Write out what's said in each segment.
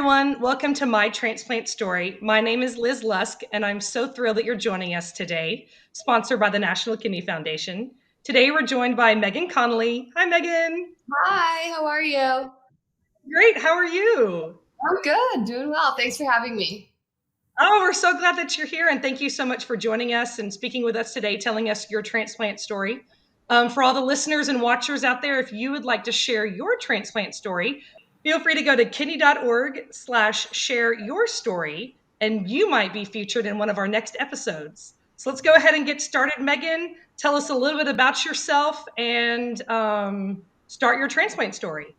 everyone. Welcome to My Transplant Story. My name is Liz Lusk, and I'm so thrilled that you're joining us today, sponsored by the National Kidney Foundation. Today, we're joined by Megan Connolly. Hi, Megan. Hi, how are you? Great. How are you? I'm good, doing well. Thanks for having me. Oh, we're so glad that you're here, and thank you so much for joining us and speaking with us today, telling us your transplant story. For all the listeners and watchers out there, if you would like to share your transplant story, feel free to go to kidney.org/share your story, and you might be featured in one of our next episodes. So let's go ahead and get started. Megan, tell us a little bit about yourself and start your transplant story.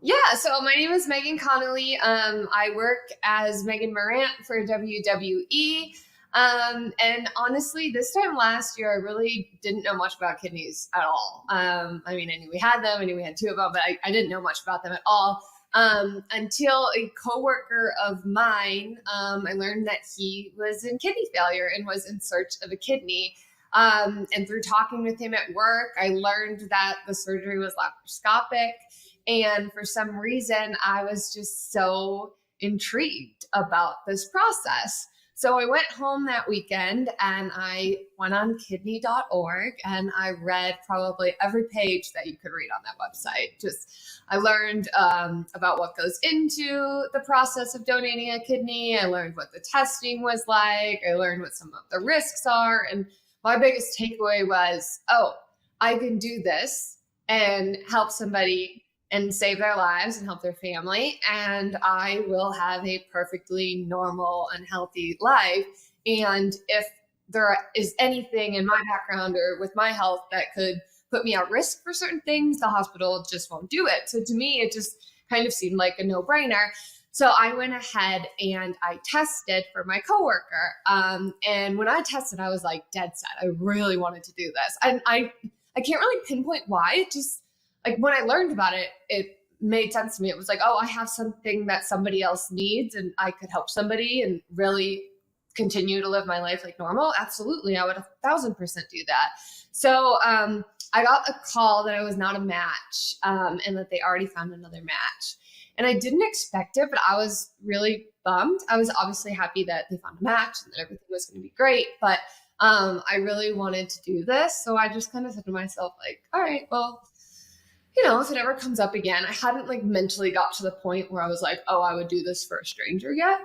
Yeah, so my name is Megan Connolly. I work as Megan Morant for WWE. And honestly, this time last year, I really didn't know much about kidneys at all. I mean, I knew we had them, I knew we had two of them, but I didn't know much about them at all. Until a coworker of mine, I learned that he was in kidney failure and was in search of a kidney. And through talking with him at work, I learned that the surgery was laparoscopic. And for some reason, I was just so intrigued about this process. So I went home that weekend and I went on kidney.org and I read probably every page that you could read on that website. I learned about what goes into the process of donating a kidney. I learned what the testing was like. I learned what some of the risks are. And my biggest takeaway was, oh, I can do this and help somebody and save their lives and help their family. And I will have a perfectly normal and healthy life. And if there is anything in my background or with my health that could put me at risk for certain things, the hospital just won't do it. So to me, it just kind of seemed like a no-brainer. So I went ahead and I tested for my coworker. And when I tested, I was like dead set. I really wanted to do this. And I can't really pinpoint why. It just, like when I learned about it, it made sense to me. It was like, oh, I have something that somebody else needs and I could help somebody and really continue to live my life like normal. Absolutely. I would 1,000% do that. So I got a call that I was not a match and that they already found another match. And I didn't expect it, but I was really bummed. I was obviously happy that they found a match and that everything was going to be great. But I really wanted to do this. So I just kind of said to myself, like, all right, well, if it ever comes up again, I hadn't like mentally got to the point where I was like, oh, I would do this for a stranger yet.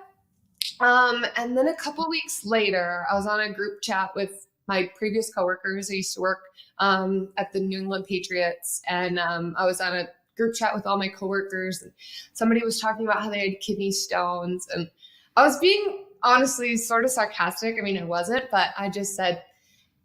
And then a couple weeks later, I was on a group chat with my previous coworkers. I used to work at the New England Patriots, and I was on a group chat with all my coworkers, and somebody was talking about how they had kidney stones, and I was being honestly sort of sarcastic. I mean, I wasn't, but I just said,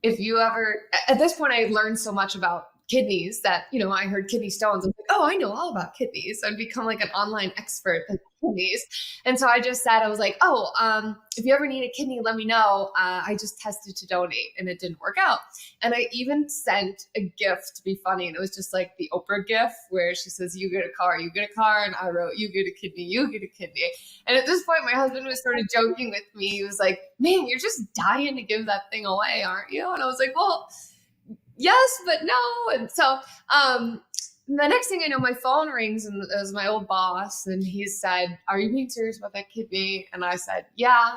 if you ever, at this point, I learned so much about kidneys that, I heard kidney stones. I'm like, oh, I know all about kidneys. So I'd become like an online expert in kidneys. And so I just said, I was like, oh, if you ever need a kidney, let me know. I just tested to donate and it didn't work out. And I even sent a gift to be funny. And it was just like the Oprah gift where she says, you get a car, you get a car. And I wrote, you get a kidney, you get a kidney. And at this point, my husband was sort of joking with me. He was like, man, you're just dying to give that thing away, aren't you? And I was like, well, yes, but no. And so the next thing I know, my phone rings and it was my old boss. And he said, are you being serious about that kidney? And I said, yeah.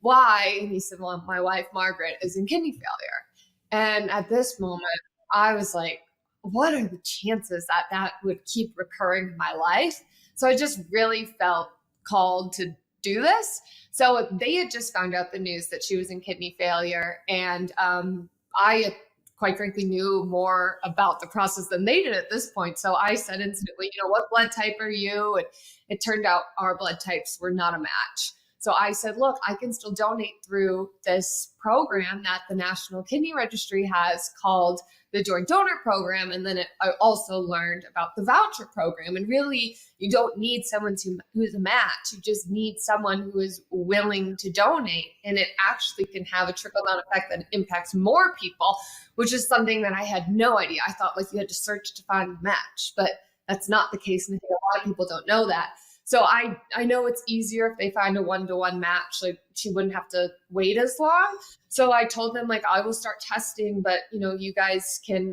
Why? And he said, well, my wife, Margaret, is in kidney failure. And at this moment, I was like, what are the chances that that would keep recurring in my life? So I just really felt called to do this. So they had just found out the news that she was in kidney failure. And I quite frankly knew more about the process than they did at this point. So I said instantly, what blood type are you? And it turned out our blood types were not a match. So I said, look, I can still donate through this program that the National Kidney Registry has called the Joint Donor Program. And then I also learned about the voucher program. And really, you don't need someone who's a match. You just need someone who is willing to donate. And it actually can have a trickle-down effect that impacts more people, which is something that I had no idea. I thought like you had to search to find a match, but that's not the case. And I think a lot of people don't know that. So I know it's easier if they find a one-to-one match, like she wouldn't have to wait as long. So I told them like, I will start testing, but you guys can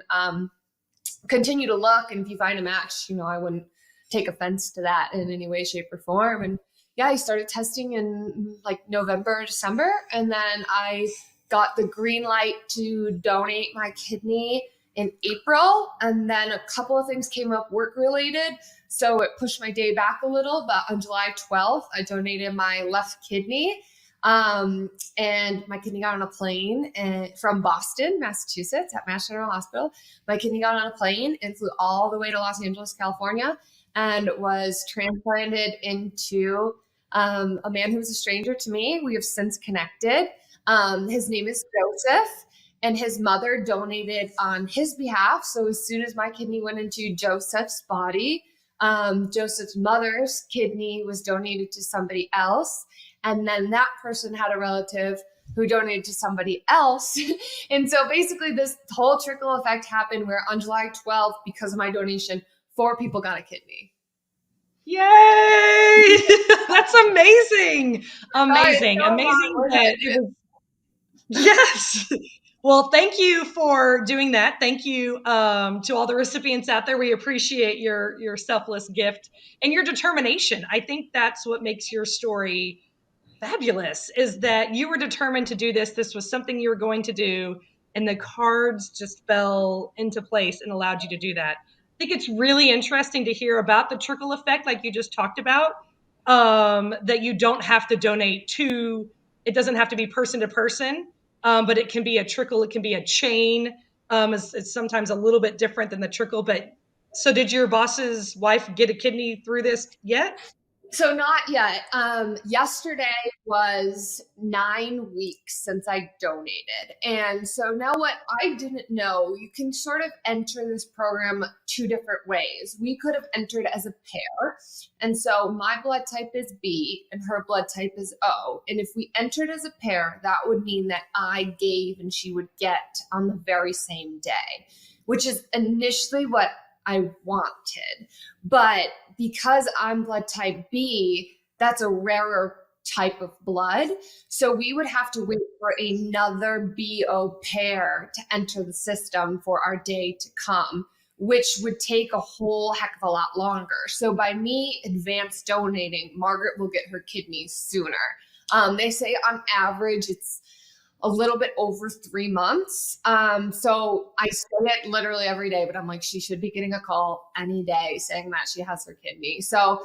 continue to look. And if you find a match, I wouldn't take offense to that in any way, shape, or form. And yeah, I started testing in like November, December, and then I got the green light to donate my kidney in April. And then a couple of things came up work related, so it pushed my day back a little. But on July 12th, I donated my left kidney. And my kidney got on a plane from Boston, Massachusetts at Mass General Hospital. My kidney got on a plane and flew all the way to Los Angeles, California, and was transplanted into a man who was a stranger to me. We have since connected. His name is Joseph, and his mother donated on his behalf. So as soon as my kidney went into Joseph's body, Joseph's mother's kidney was donated to somebody else. And then that person had a relative who donated to somebody else. And so basically this whole trickle effect happened where on July 12th, because of my donation, 4 people got a kidney. Yay! That's amazing. Amazing. So amazing that it was, yes. Well, thank you for doing that. Thank you to all the recipients out there. We appreciate your selfless gift and your determination. I think that's what makes your story fabulous, is that you were determined to do this. This was something you were going to do, and the cards just fell into place and allowed you to do that. I think it's really interesting to hear about the trickle effect, like you just talked about, that you don't have to donate to, it doesn't have to be person to person, but it can be a trickle, it can be a chain. It's sometimes a little bit different than the trickle. But so did your boss's wife get a kidney through this yet? So not yet. Yesterday was 9 weeks since I donated. And so now what I didn't know, you can sort of enter this program 2 different ways. We could have entered as a pair. And so my blood type is B and her blood type is O. And if we entered as a pair, that would mean that I gave and she would get on the very same day, which is initially what I wanted. But because I'm blood type B, that's a rarer type of blood. So we would have to wait for another BO pair to enter the system for our day to come, which would take a whole heck of a lot longer. So by me advance donating, Margaret will get her kidneys sooner. They say on average, it's a little bit over 3 months. So I say it literally every day, but I'm like, she should be getting a call any day saying that she has her kidney. So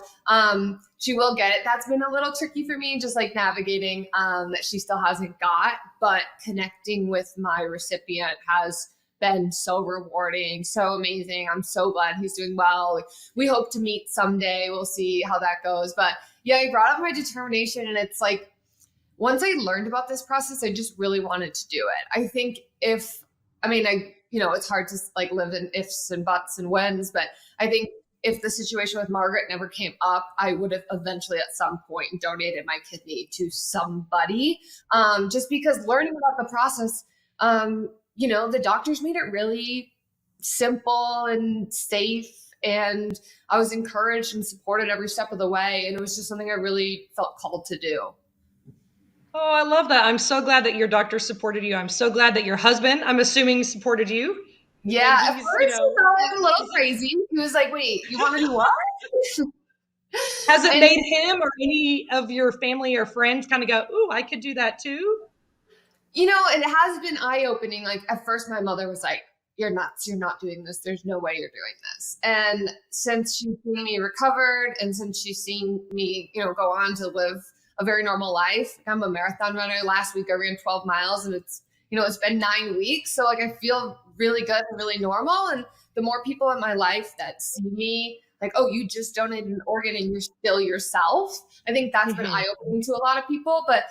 she will get it. That's been a little tricky for me, just like navigating that she still hasn't got, but connecting with my recipient has been so rewarding, so amazing. I'm so glad he's doing well. Like, we hope to meet someday. We'll see how that goes. But yeah, you brought up my determination, and it's like, once I learned about this process, I just really wanted to do it. I think it's hard to like live in ifs and buts and whens, but I think if the situation with Margaret never came up, I would have eventually at some point donated my kidney to somebody. Just because learning about the process, the doctors made it really simple and safe, and I was encouraged and supported every step of the way. And it was just something I really felt called to do. Oh, I love that. I'm so glad that your doctor supported you. I'm so glad that your husband, I'm assuming, supported you. Yeah, at first he thought I was a little crazy. He was like, wait, you want to do what? Has it made him or any of your family or friends kind of go, ooh, I could do that too? It has been eye-opening. Like at first my mother was like, you're nuts. You're not doing this. There's no way you're doing this. And since she's seen me recovered, and since she's seen me, go on to live a very normal life. I'm a marathon runner. Last week I ran 12 miles, and it's been 9 weeks. So like I feel really good and really normal. And the more people in my life that see me like, oh, you just donated an organ and you're still yourself, I think that's been eye-opening to a lot of people. But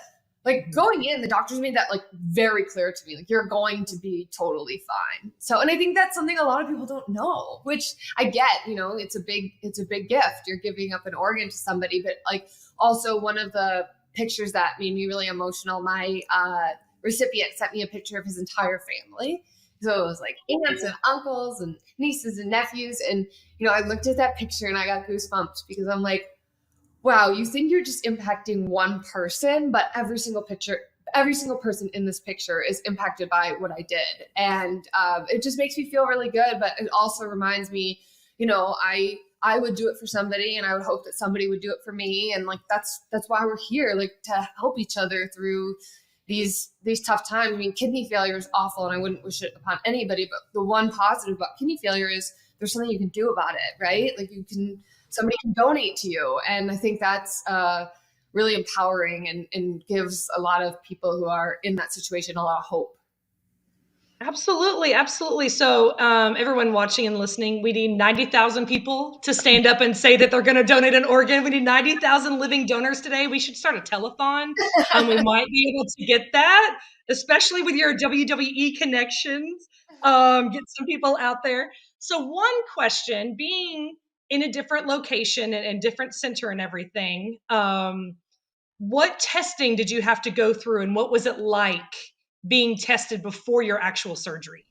like going in, the doctors made that like very clear to me, like you're going to be totally fine. So, and I think that's something a lot of people don't know, which I get, it's a big gift. You're giving up an organ to somebody, but like also one of the pictures that made me really emotional, my recipient sent me a picture of his entire family. So it was like aunts and uncles and nieces and nephews. And, I looked at that picture and I got goosebumps because I'm like, wow, you think you're just impacting one person, but every single person in this picture is impacted by what I did. And it just makes me feel really good. But it also reminds me, I I would do it for somebody, and I would hope that somebody would do it for me. And like, that's why we're here, like, to help each other through these tough times. I mean, kidney failure is awful, and I wouldn't wish it upon anybody. But the one positive about kidney failure is there's something you can do about it, right? Like, somebody can donate to you, and I think that's really empowering, and gives a lot of people who are in that situation a lot of hope. Absolutely, absolutely. So, everyone watching and listening, we need 90,000 people to stand up and say that they're going to donate an organ. We need 90,000 living donors today. We should start a telethon. We might be able to get that, especially with your WWE connections. Get some people out there. So, one question, being in a different location and different center and everything, what testing did you have to go through, and what was it like being tested before your actual surgery?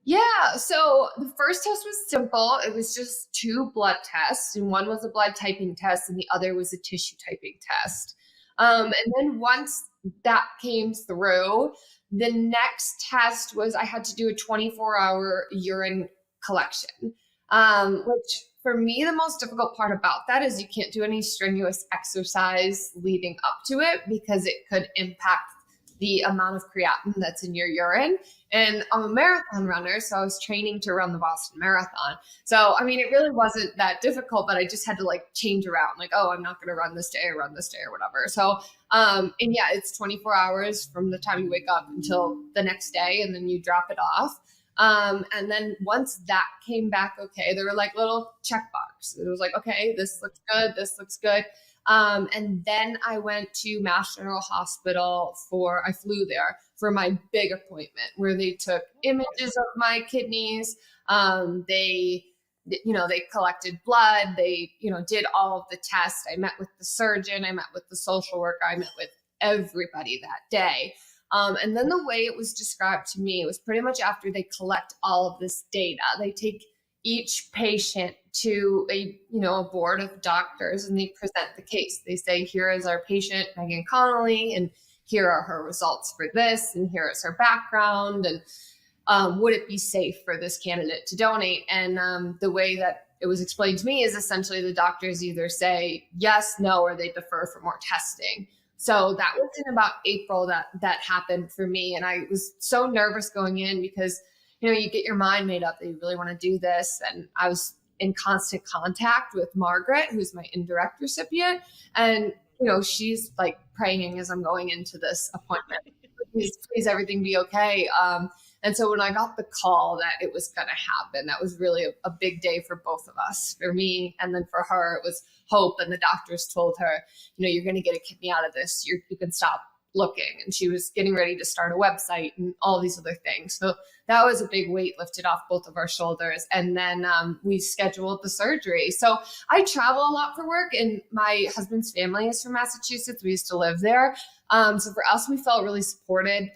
Yeah, so the first test was simple. It was just 2 blood tests, and one was a blood typing test, and the other was a tissue typing test. And then once that came through, the next test was I had to do a 24-hour urine collection, which for me, the most difficult part about that is you can't do any strenuous exercise leading up to it because it could impact the amount of creatinine that's in your urine. And I'm a marathon runner, so I was training to run the Boston Marathon. So, I mean, it really wasn't that difficult, but I just had to like change around, like, oh, I'm not going to run this day or run this day or whatever. So, and yeah, it's 24 hours from the time you wake up until the next day, and then you drop it off. And then once that came back okay, there were like little check boxes. It was like, okay, this looks good, this looks good. And then I went to Mass General Hospital I flew there for my big appointment where they took images of my kidneys. They collected blood. They, did all of the tests. I met with the surgeon. I met with the social worker. I met with everybody that day. And then the way it was described to me, it was pretty much after they collect all of this data, they take each patient to a board of doctors, and they present the case. They say, here is our patient, Megan Connolly, and here are her results for this, and here is her background, and would it be safe for this candidate to donate? And the way that it was explained to me is essentially the doctors either say yes, no, or they defer for more testing. So that was in about April that happened for me. And I was so nervous going in because, you get your mind made up that you really want to do this. And I was in constant contact with Margaret, who's my indirect recipient. And, she's like praying as I'm going into this appointment, please everything be okay. And so when I got the call that it was going to happen, that was really a big day for both of us, for me. And then for her, it was hope. And the doctors told her, you're going to get a kidney out of this. You can stop looking. And she was getting ready to start a website and all these other things. So that was a big weight lifted off both of our shoulders. And then we scheduled the surgery. So I travel a lot for work, and my husband's family is from Massachusetts. We used to live there. So for us, we felt really supported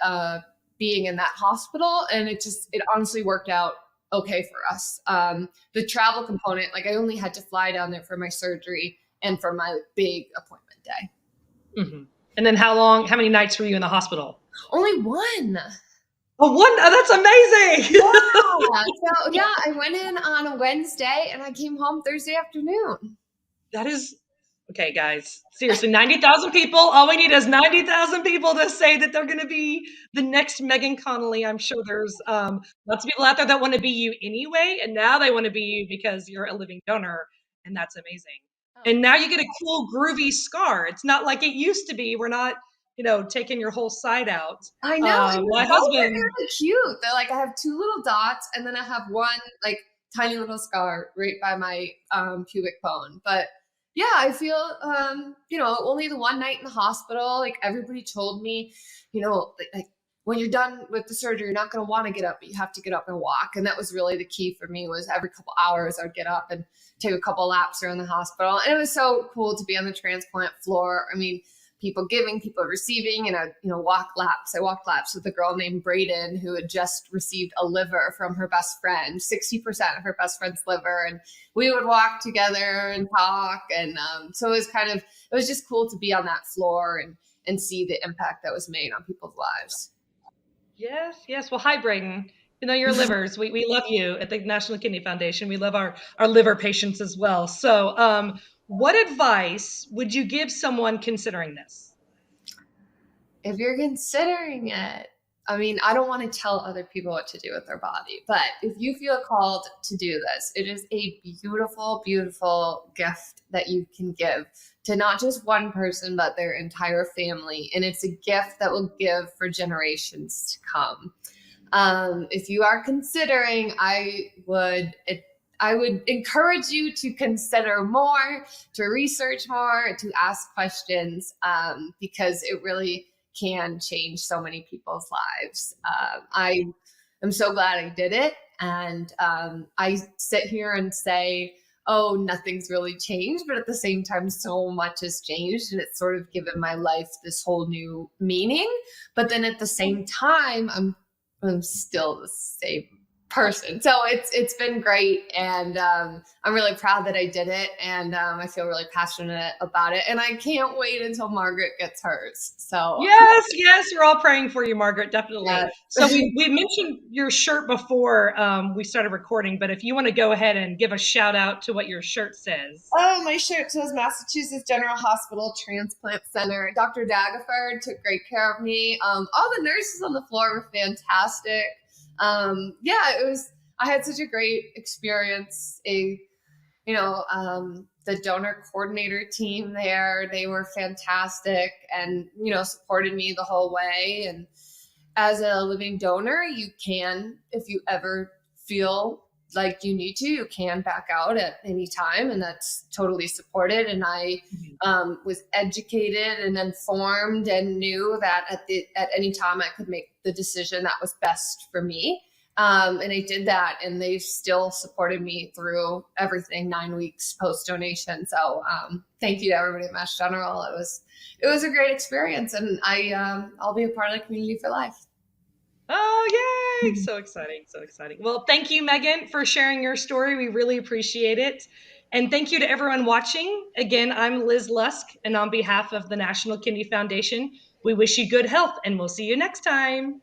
being in that hospital. And it honestly worked out okay for us. The travel component, like I only had to fly down there for my surgery and for my big appointment day. Mm-hmm. And then how many nights were you in the hospital? Only one. Oh, one? Oh, that's amazing. So yeah, I went in on a Wednesday and I came home Thursday afternoon. That is, okay, guys, seriously, 90,000 people. All we need is 90,000 people to say that they're going to be the next Megan Connolly. I'm sure there's lots of people out there that want to be you anyway, and now they want to be you because you're a living donor, and that's amazing. And now you get a cool, groovy scar. It's not like it used to be. We're not, taking your whole side out. I know. My husband. They're really cute. They're like, I have 2 little dots, and then I have one like tiny little scar right by my pubic bone. But yeah, I feel, only the one night in the hospital, like everybody told me, like when you're done with the surgery, you're not going to want to get up, but you have to get up and walk. And that was really the key for me, was every couple hours I'd get up and take a couple laps around the hospital. And it was so cool to be on the transplant floor. I mean, people giving, people receiving, and I walk laps. I walked laps with a girl named Braden who had just received a liver from her best friend, 60% of her best friend's liver. And we would walk together and talk. And so it was just cool to be on that floor and see the impact that was made on people's lives. Yes. Well, hi, Braden. your livers. We love you at the National Kidney Foundation. We love our liver patients as well. So, what advice would you give someone considering this? If you're considering it, I mean, I don't want to tell other people what to do with their body, but if you feel called to do this, it is a beautiful, beautiful gift that you can give to not just one person, but their entire family. And it's a gift that will give for generations to come. If you are considering, I would encourage you to consider more, to research more, to ask questions, because it really can change so many people's lives. I am so glad I did it. And I sit here and say, oh, nothing's really changed. But at the same time, so much has changed. And it's sort of given my life this whole new meaning. But then at the same time, I'm still the same person. So it's been great, and I'm really proud that I did it, and I feel really passionate about it, and I can't wait until Margaret gets hers. So Yes, we're all praying for you, Margaret, definitely. yeah. So we mentioned your shirt before we started recording, but if you want to go ahead and give a shout out to what your shirt says. Oh, my shirt says Massachusetts General Hospital Transplant Center. Dr. Dagaford took great care of me. All the nurses on the floor were fantastic. Yeah, it was, I had such a great experience. The donor coordinator team there, they were fantastic and, supported me the whole way. And as a living donor, you can, if you ever feel like you need to, you can back out at any time, and that's totally supported. And I was educated and informed and knew that at any time I could make the decision that was best for me. And I did that, and they still supported me through everything 9 weeks post donation. So thank you to everybody at Mass General. It was a great experience, and I'll be a part of the community for life. Oh, yay! So exciting, so exciting. Well, thank you, Megan, for sharing your story. We really appreciate it. And thank you to everyone watching. Again, I'm Liz Lusk, and on behalf of the National Kidney Foundation, we wish you good health, and we'll see you next time.